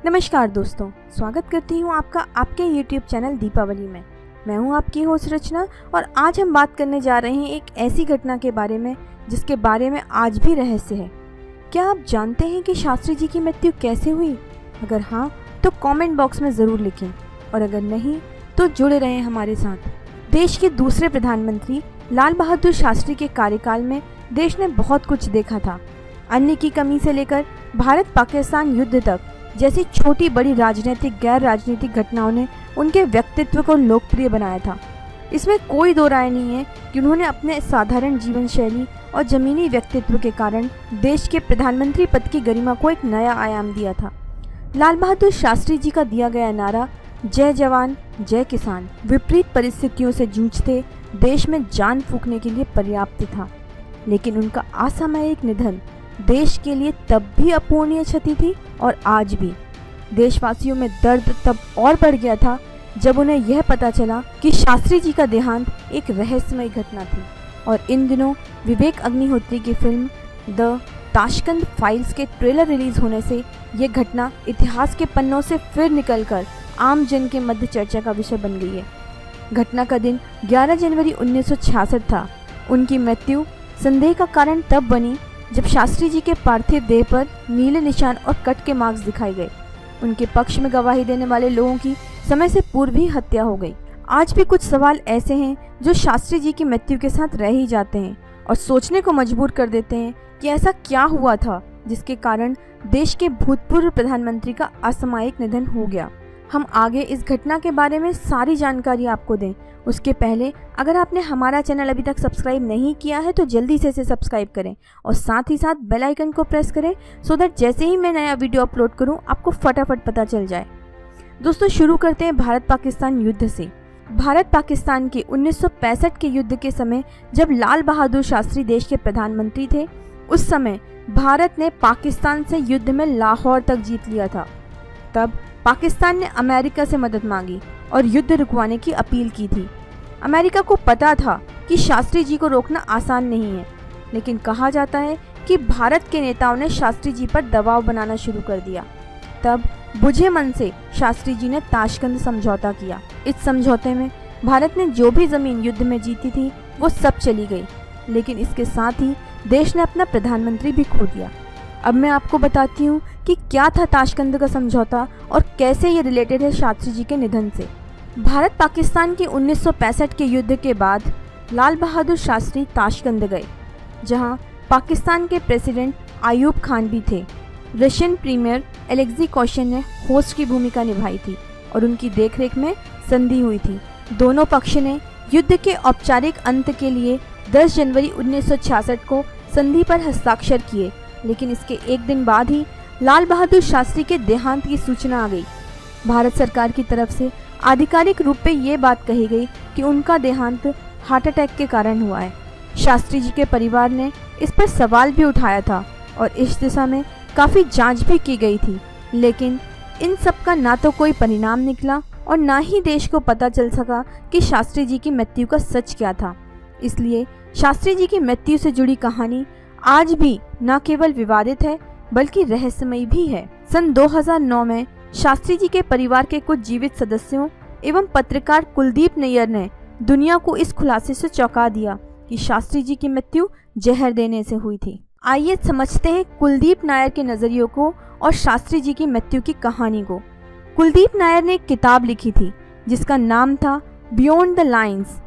नमस्कार दोस्तों, स्वागत करती हूँ आपका आपके YouTube चैनल दीपावली में। मैं हूँ आपकी होस्ट रचना और आज हम बात करने जा रहे हैं एक ऐसी घटना के बारे में जिसके बारे में आज भी रहस्य है। क्या आप जानते हैं कि शास्त्री जी की मृत्यु कैसे हुई? अगर हाँ तो कमेंट बॉक्स में ज़रूर लिखें और अगर नहीं तो जुड़े रहें हमारे साथ। देश के दूसरे प्रधानमंत्री लाल बहादुर शास्त्री के कार्यकाल में देश ने बहुत कुछ देखा था। अन्न की कमी से लेकर भारत पाकिस्तान युद्ध तक जैसी छोटी बड़ी राजनीतिक गैर राजनीतिक घटनाओं ने उनके व्यक्तित्व को लोकप्रिय बनाया था। इसमें कोई दो राय नहीं है कि उन्होंने अपने साधारण जीवन शैली और जमीनी व्यक्तित्व के कारण देश के प्रधानमंत्री पद की गरिमा को एक नया आयाम दिया था। लाल बहादुर शास्त्री जी का दिया गया नारा जय जवान जय किसान विपरीत परिस्थितियों से जूझते देश में जान फूंकने के लिए पर्याप्त था, लेकिन उनका असामयिक निधन देश के लिए तब भी अपूरणीय क्षति थी और आज भी। देशवासियों में दर्द तब और बढ़ गया था जब उन्हें यह पता चला कि शास्त्री जी का देहांत एक रहस्यमय घटना थी। और इन दिनों विवेक अग्निहोत्री की फिल्म द ताशकंद फाइल्स के ट्रेलर रिलीज होने से यह घटना इतिहास के पन्नों से फिर निकलकर आम जन के मध्य चर्चा का विषय बन गई है। घटना का दिन 11 जनवरी 1966 था। उनकी मृत्यु संदेह का कारण तब बनी जब शास्त्री जी के पार्थिव देह पर नीले निशान और कट के मार्क्स दिखाए गए। उनके पक्ष में गवाही देने वाले लोगों की समय से पूर्व ही हत्या हो गई। आज भी कुछ सवाल ऐसे हैं जो शास्त्री जी की मृत्यु के साथ रह ही जाते हैं और सोचने को मजबूर कर देते हैं कि ऐसा क्या हुआ था जिसके कारण देश के भूतपूर्व प्रधानमंत्री का असामयिक निधन हो गया। हम आगे इस घटना के बारे में सारी जानकारी आपको दें उसके पहले अगर आपने हमारा चैनल अभी तक सब्सक्राइब नहीं किया है तो जल्दी से इसे सब्सक्राइब करें और साथ ही साथ बेल आइकन को प्रेस करें सो दैट जैसे ही मैं नया वीडियो अपलोड करूं आपको फटाफट पता चल जाए। दोस्तों, शुरू करते हैं भारत पाकिस्तान युद्ध से। भारत पाकिस्तान के 1965 के युद्ध के समय जब लाल बहादुर शास्त्री देश के प्रधानमंत्री थे, उस समय भारत ने पाकिस्तान से युद्ध में लाहौर तक जीत लिया था। तब पाकिस्तान ने अमेरिका से मदद मांगी और युद्ध रुकवाने की अपील की थी। अमेरिका को पता था कि शास्त्री जी को रोकना आसान नहीं है, लेकिन कहा जाता है कि भारत के नेताओं ने शास्त्री जी पर दबाव बनाना शुरू कर दिया। तब बुझे मन से शास्त्री जी ने ताशकंद समझौता किया। इस समझौते में भारत ने जो भी जमीन युद्ध में जीती थी वो सब चली गई, लेकिन इसके साथ ही देश ने अपना प्रधानमंत्री भी खो दिया। अब मैं आपको बताती हूँ कि क्या था ताशकंद का समझौता और कैसे ये रिलेटेड है शास्त्री जी के निधन से। भारत पाकिस्तान के 1965 के युद्ध के बाद लाल बहादुर शास्त्री ताशकंद गए, जहाँ पाकिस्तान के प्रेसिडेंट आयूब खान भी थे। रशियन प्रीमियर एलेक्सी कोशिन ने होस्ट की भूमिका निभाई थी और उनकी देखरेख में संधि हुई थी। दोनों पक्ष ने युद्ध के औपचारिक अंत के लिए 10 जनवरी 1966 को संधि पर हस्ताक्षर किए, लेकिन इसके एक दिन बाद ही लाल बहादुर शास्त्री के देहांत की सूचना आ गई। भारत सरकार की तरफ से आधिकारिक रूप पे ये बात कही गई कि उनका देहांत हार्ट अटैक के कारण हुआ है। शास्त्री जी के परिवार ने इस पर सवाल भी उठाया था और इस दिशा में काफ़ी जांच भी की गई थी, लेकिन इन सब का ना तो कोई परिणाम निकला और ना ही देश को पता चल सका कि शास्त्री जी की मृत्यु का सच क्या था। इसलिए शास्त्री जी की मृत्यु से जुड़ी कहानी आज भी न केवल विवादित है बल्कि रहस्यमयी भी है। सन 2009 में शास्त्री जी के परिवार के कुछ जीवित सदस्यों एवं पत्रकार कुलदीप नैयर ने दुनिया को इस खुलासे से चौंका दिया कि शास्त्री जी की मृत्यु जहर देने से हुई थी। आइए समझते हैं कुलदीप नायर के नजरियों को और शास्त्री जी की मृत्यु की कहानी को। कुलदीप नायर ने एक किताब लिखी थी जिसका नाम था बियॉन्ड द लाइन्स।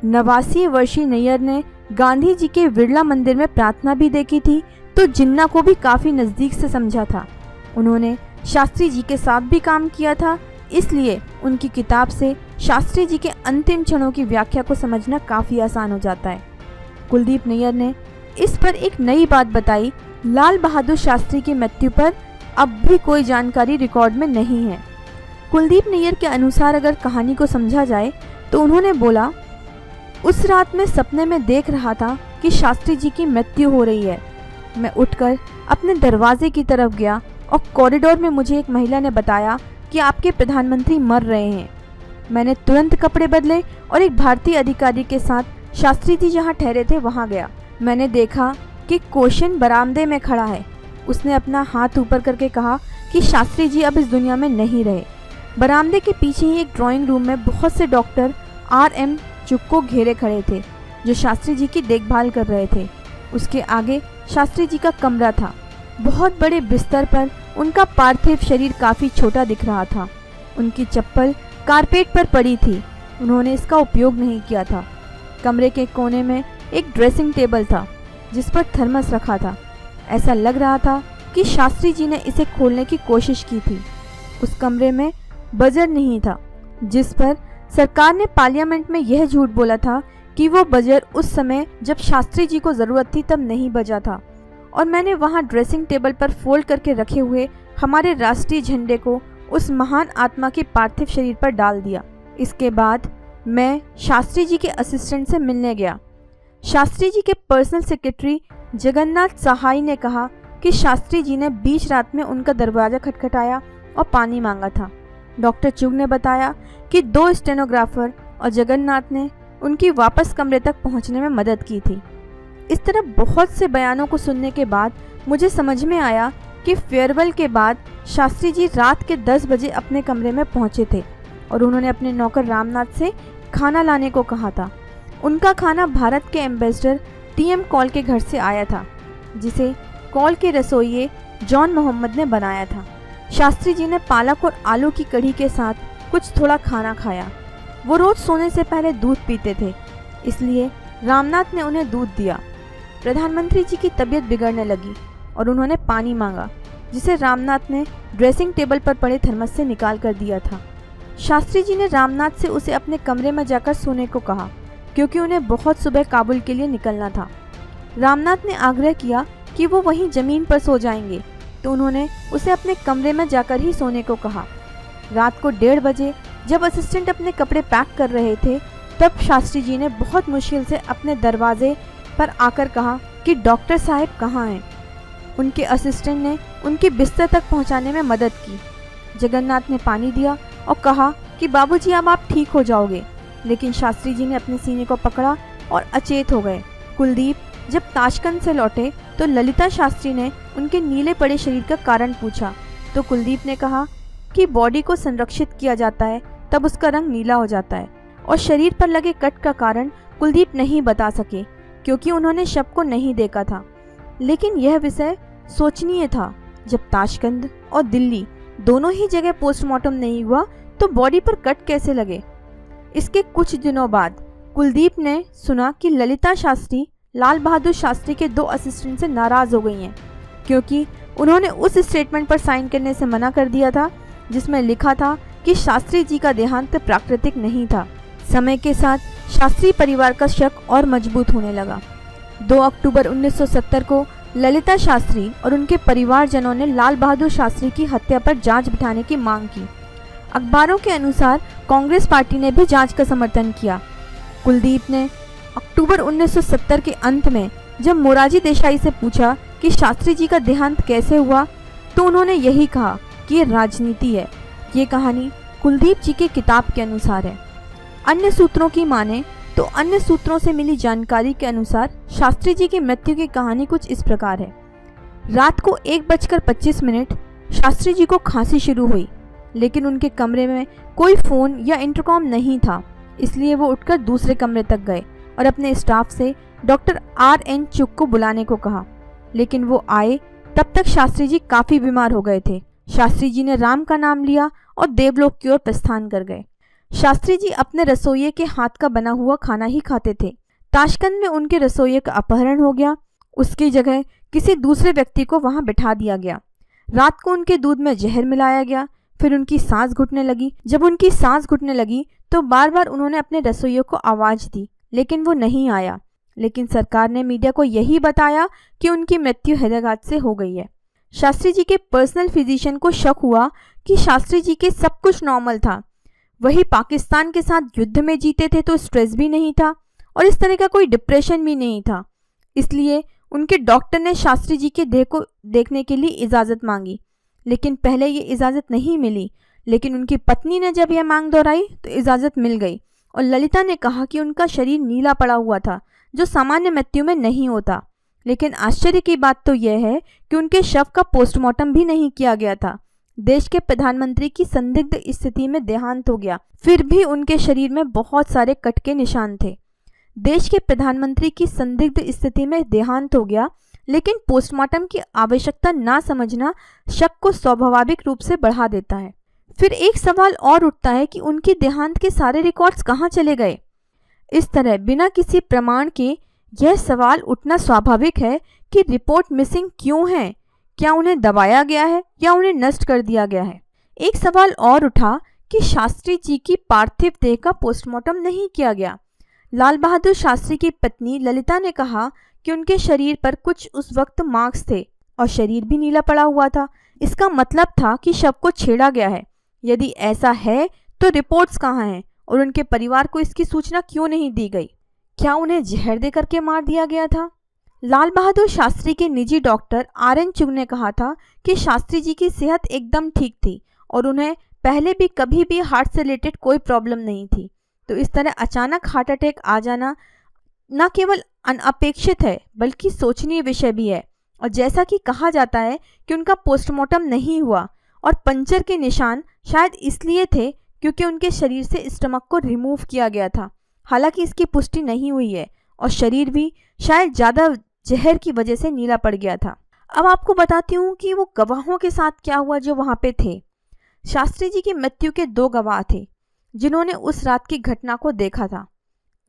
89 वर्षीय नैयर ने गांधी जी के बिरला मंदिर में प्रार्थना भी देखी थी, तो जिन्ना को भी काफ़ी नज़दीक से समझा था। उन्होंने शास्त्री जी के साथ भी काम किया था, इसलिए उनकी किताब से शास्त्री जी के अंतिम क्षणों की व्याख्या को समझना काफ़ी आसान हो जाता है। कुलदीप नैयर ने इस पर एक नई बात बताई। लाल बहादुर शास्त्री की मृत्यु पर अब भी कोई जानकारी रिकॉर्ड में नहीं है। कुलदीप नैयर के अनुसार अगर कहानी को समझा जाए तो उन्होंने बोला, उस रात मैं सपने में देख रहा था कि शास्त्री जी की मृत्यु हो रही है। मैं उठकर अपने दरवाजे की तरफ गया और कॉरिडोर में मुझे एक महिला ने बताया कि आपके प्रधानमंत्री मर रहे हैं। मैंने तुरंत कपड़े बदले और एक भारतीय अधिकारी के साथ शास्त्री जी जहां ठहरे थे वहां गया। मैंने देखा कि कोशिन बरामदे में खड़ा है उसने अपना हाथ ऊपर करके कहा कि शास्त्री जी अब इस दुनिया में नहीं रहे। बरामदे के पीछे ही एक ड्राइंग रूम में बहुत से डॉक्टर R.M. चुक को घेरे खड़े थे, जो शास्त्री जी की देखभाल कर रहे थे। उसके आगे शास्त्री जी का कमरा था। बहुत बड़े बिस्तर पर उनका पार्थिव शरीर काफ़ी छोटा दिख रहा था। उनकी चप्पल कारपेट पर पड़ी थी। उन्होंने इसका उपयोग नहीं किया था। कमरे के कोने में एक ड्रेसिंग टेबल था जिस पर थर्मस रखा था। ऐसा लग रहा था कि शास्त्री जी ने इसे खोलने की कोशिश की थी। उस कमरे में बजर नहीं था, जिस पर सरकार ने पार्लियामेंट में यह झूठ बोला था कि वो बजर उस समय जब शास्त्री जी को ज़रूरत थी तब नहीं बजा था। और मैंने वहाँ ड्रेसिंग टेबल पर फोल्ड करके रखे हुए हमारे राष्ट्रीय झंडे को उस महान आत्मा के पार्थिव शरीर पर डाल दिया। इसके बाद मैं शास्त्री जी के असिस्टेंट से मिलने गया। शास्त्री जी के पर्सनल सेक्रेटरी जगन्नाथ सहाय ने कहा कि शास्त्री जी ने बीच रात में उनका दरवाज़ा खटखटाया और पानी मांगा था। डॉक्टर चुग ने बताया कि 2 स्टेनोग्राफर और जगन्नाथ ने उनकी वापस कमरे तक पहुंचने में मदद की थी। इस तरह बहुत से बयानों को सुनने के बाद मुझे समझ में आया कि फेयरवेल के बाद शास्त्री जी रात के 10 बजे अपने कमरे में पहुंचे थे और उन्होंने अपने नौकर रामनाथ से खाना लाने को कहा था। उनका खाना भारत के एम्बेसडर T.M. कॉल के घर से आया था, जिसे कॉल के रसोइये जॉन मोहम्मद ने बनाया था। शास्त्री जी ने पालक और आलू की कढ़ी के साथ कुछ थोड़ा खाना खाया। वो रोज सोने से पहले दूध पीते थे, इसलिए रामनाथ ने उन्हें दूध दिया। प्रधानमंत्री जी की तबीयत बिगड़ने लगी और उन्होंने पानी मांगा, जिसे रामनाथ ने ड्रेसिंग टेबल पर पड़े थर्मस से निकाल कर दिया था। शास्त्री जी ने रामनाथ से उसे अपने कमरे में जाकर सोने को कहा, क्योंकि उन्हें बहुत सुबह काबुल के लिए निकलना था। रामनाथ ने आग्रह किया कि वो वहीं ज़मीन पर सो जाएंगे, तो उन्होंने उसे अपने कमरे में जाकर ही सोने को कहा। रात को 1:30 बजे जब असिस्टेंट अपने कपड़े पैक कर रहे थे, तब शास्त्री जी ने बहुत मुश्किल से अपने दरवाजे पर आकर कहा कि डॉक्टर साहब कहाँ हैं। उनके असिस्टेंट ने उनके बिस्तर तक पहुंचाने में मदद की। जगन्नाथ ने पानी दिया और कहा कि बाबूजी अब आप ठीक हो जाओगे, लेकिन शास्त्री जी ने अपने सीने को पकड़ा और अचेत हो गए। कुलदीप जब ताशकंद से लौटे तो ललिता शास्त्री ने उनके नीले पड़े शरीर का कारण पूछा, तो कुलदीप ने कहा कि बॉडी को संरक्षित किया जाता है तब उसका रंग नीला हो जाता है, और शरीर पर लगे कट का कारण कुलदीप नहीं बता सके क्योंकि उन्होंने शव को नहीं देखा था। लेकिन यह विषय सोचनीय था, जब ताशकंद और दिल्ली दोनों ही जगह पोस्टमार्टम नहीं हुआ तो बॉडी पर कट कैसे लगे। इसके कुछ दिनों बाद कुलदीप ने सुना कि ललिता शास्त्री लाल बहादुर शास्त्री के 2 असिस्टेंट से नाराज हो गई हैं, क्योंकि उन्होंने उस स्टेटमेंट पर साइन करने से मना कर दिया था जिसमें लिखा था कि शास्त्री जी का देहांत प्राकृतिक नहीं था। समय के साथ शास्त्री परिवार का शक और मजबूत होने लगा। 2 अक्टूबर 1970 को ललिता शास्त्री और उनके परिवारजनों ने लाल बहादुर शास्त्री की हत्या पर जांच बिठाने की मांग की। अखबारों के अनुसार कांग्रेस पार्टी ने भी जांच का समर्थन किया। कुलदीप ने अक्टूबर 1970 के अंत में जब मोरारजी देसाई से पूछा कि शास्त्री जी का देहांत कैसे हुआ, तो उन्होंने यही कहा कि ये राजनीति है। ये कहानी कुलदीप जी की किताब के अनुसार है। अन्य सूत्रों की माने तो अन्य सूत्रों से मिली जानकारी के अनुसार शास्त्री जी की मृत्यु की कहानी कुछ इस प्रकार है। रात को 1:25 शास्त्री जी को खांसी शुरू हुई, लेकिन उनके कमरे में कोई फ़ोन या इंटरकॉम नहीं था, इसलिए वो उठकर दूसरे कमरे तक गए और अपने स्टाफ से डॉक्टर R.N. चुग को बुलाने को कहा। लेकिन वो आए तब तक शास्त्री जी काफ़ी बीमार हो गए थे। शास्त्री जी ने राम का नाम लिया और देवलोक की ओर प्रस्थान कर गए। शास्त्री जी अपने रसोइये के हाथ का बना हुआ खाना ही खाते थे। ताशकंद में उनके रसोइये का अपहरण हो गया। उसकी जगह किसी दूसरे व्यक्ति को वहां बिठा दिया गया। रात को उनके दूध में जहर मिलाया गया। फिर उनकी सांस घुटने लगी। जब उनकी सांस घुटने लगी तो बार बार उन्होंने अपने रसोइये को आवाज़ दी, लेकिन वो नहीं आया। लेकिन सरकार ने मीडिया को यही बताया कि उनकी मृत्यु हृदयाघात से हो गई है। शास्त्री जी के पर्सनल फिजिशियन को शक हुआ कि शास्त्री जी के सब कुछ नॉर्मल था। वही पाकिस्तान के साथ युद्ध में जीते थे तो स्ट्रेस भी नहीं था और इस तरह का कोई डिप्रेशन भी नहीं था। इसलिए उनके डॉक्टर ने शास्त्री जी के देह को देखने के लिए इजाज़त मांगी, लेकिन पहले ये इजाज़त नहीं मिली। लेकिन उनकी पत्नी ने जब यह मांग दोहराई तो इजाज़त मिल गई और ललिता ने कहा कि उनका शरीर नीला पड़ा हुआ था, जो सामान्य मृत्यु में नहीं होता। लेकिन आश्चर्य की बात तो यह है कि उनके शव का पोस्टमार्टम भी नहीं किया गया था। देश के प्रधानमंत्री की संदिग्ध स्थिति में देहांत हो गया, फिर भी उनके शरीर में बहुत सारे कट के निशान थे। देश के प्रधानमंत्री की संदिग्ध स्थिति में देहांत हो गया, लेकिन पोस्टमार्टम की आवश्यकता ना समझना शक को स्वाभाविक रूप से बढ़ा देता है। फिर एक सवाल और उठता है कि उनकी देहांत के सारे रिकॉर्ड्स कहाँ चले गए। इस तरह बिना किसी प्रमाण के यह सवाल उठना स्वाभाविक है कि रिपोर्ट मिसिंग क्यों है। क्या उन्हें दबाया गया है या उन्हें नष्ट कर दिया गया है। एक सवाल और उठा कि शास्त्री जी की पार्थिव देह का पोस्टमार्टम नहीं किया गया। लाल बहादुर शास्त्री की पत्नी ललिता ने कहा कि उनके शरीर पर कुछ उस वक्त मार्क्स थे और शरीर भी नीला पड़ा हुआ था। इसका मतलब था कि शव को छेड़ा गया है। यदि ऐसा है तो रिपोर्ट्स कहाँ हैं और उनके परिवार को इसकी सूचना क्यों नहीं दी गई। क्या उन्हें जहर दे करके मार दिया गया था। लाल बहादुर शास्त्री के निजी डॉक्टर RN चुग ने कहा था कि शास्त्री जी की सेहत एकदम ठीक थी और उन्हें पहले भी कभी भी हार्ट से रिलेटेड कोई प्रॉब्लम नहीं थी। तो इस तरह अचानक हार्ट अटैक आ जाना न केवल अनअपेक्षित है बल्कि सोचनीय विषय भी है। और जैसा कि कहा जाता है कि उनका पोस्टमार्टम नहीं हुआ और पंचर के निशान शायद इसलिए थे क्योंकि उनके शरीर से स्टमक को रिमूव किया गया था। हालांकि इसकी पुष्टि नहीं हुई है और शरीर भी शायद ज़्यादा जहर की वजह से नीला पड़ गया था। अब आपको बताती हूँ कि वो गवाहों के साथ क्या हुआ जो वहाँ पे थे। शास्त्री जी की मृत्यु के 2 गवाह थे जिन्होंने उस रात की घटना को देखा था।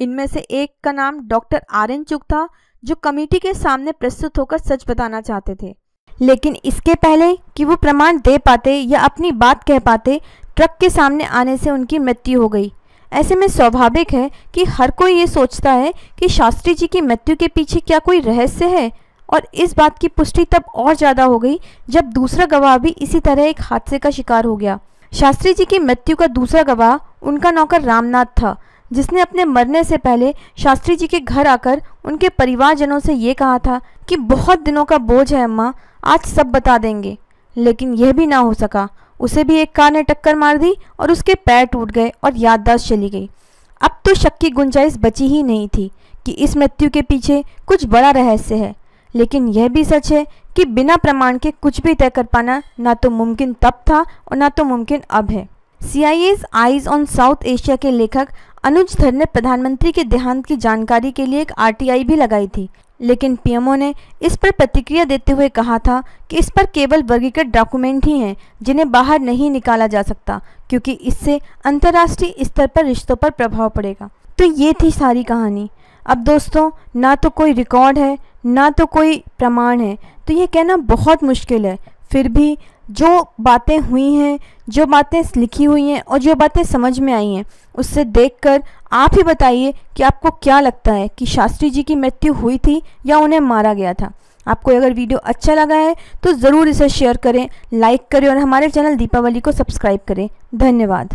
इनमें से एक का नाम डॉक्टर RN चुग था, जो कमेटी के सामने प्रस्तुत होकर सच बताना चाहते थे, लेकिन इसके पहले कि वो प्रमाण दे पाते या अपनी बात कह पाते, ट्रक के सामने आने से उनकी मृत्यु हो गई। ऐसे में स्वाभाविक है कि हर कोई ये सोचता है कि शास्त्री जी की मृत्यु के पीछे क्या कोई रहस्य है। और इस बात की पुष्टि तब और ज़्यादा हो गई जब दूसरा गवाह भी इसी तरह एक हादसे का शिकार हो गया। शास्त्री जी की मृत्यु का दूसरा गवाह उनका नौकर रामनाथ था, जिसने अपने मरने से पहले शास्त्री जी के घर आकर उनके परिवारजनों से ये कहा था कि बहुत दिनों का बोझ है अम्मा, आज सब बता देंगे। लेकिन यह भी ना हो सका। उसे भी एक कार ने टक्कर मार दी और उसके पैर टूट गए और याददाश्त चली गई। अब तो शक की गुंजाइश बची ही नहीं थी कि इस मृत्यु के पीछे कुछ बड़ा रहस्य है। लेकिन यह भी सच है कि बिना प्रमाण के कुछ भी तय कर पाना ना तो मुमकिन तब था और ना तो मुमकिन अब है। CIA's eyes on south Asia के लेखक अनुज धर ने प्रधानमंत्री के देहांत की जानकारी के लिए एक RTI भी लगाई थी, लेकिन PMO ने इस पर प्रतिक्रिया देते हुए कहा था कि इस पर केवल वर्गीकृत डॉक्यूमेंट ही हैं जिन्हें बाहर नहीं निकाला जा सकता, क्योंकि इससे अंतर्राष्ट्रीय स्तर पर रिश्तों पर प्रभाव पड़ेगा। तो ये थी सारी कहानी। अब दोस्तों, ना तो कोई रिकॉर्ड है ना तो कोई प्रमाण है, तो ये कहना बहुत मुश्किल है। फिर भी जो बातें हुई हैं, जो बातें लिखी हुई हैं और जो बातें समझ में आई हैं, उससे देखकर आप ही बताइए कि आपको क्या लगता है कि शास्त्री जी की मृत्यु हुई थी या उन्हें मारा गया था। आपको अगर वीडियो अच्छा लगा है तो ज़रूर इसे शेयर करें, लाइक करें और हमारे चैनल दीपावली को सब्सक्राइब करें। धन्यवाद।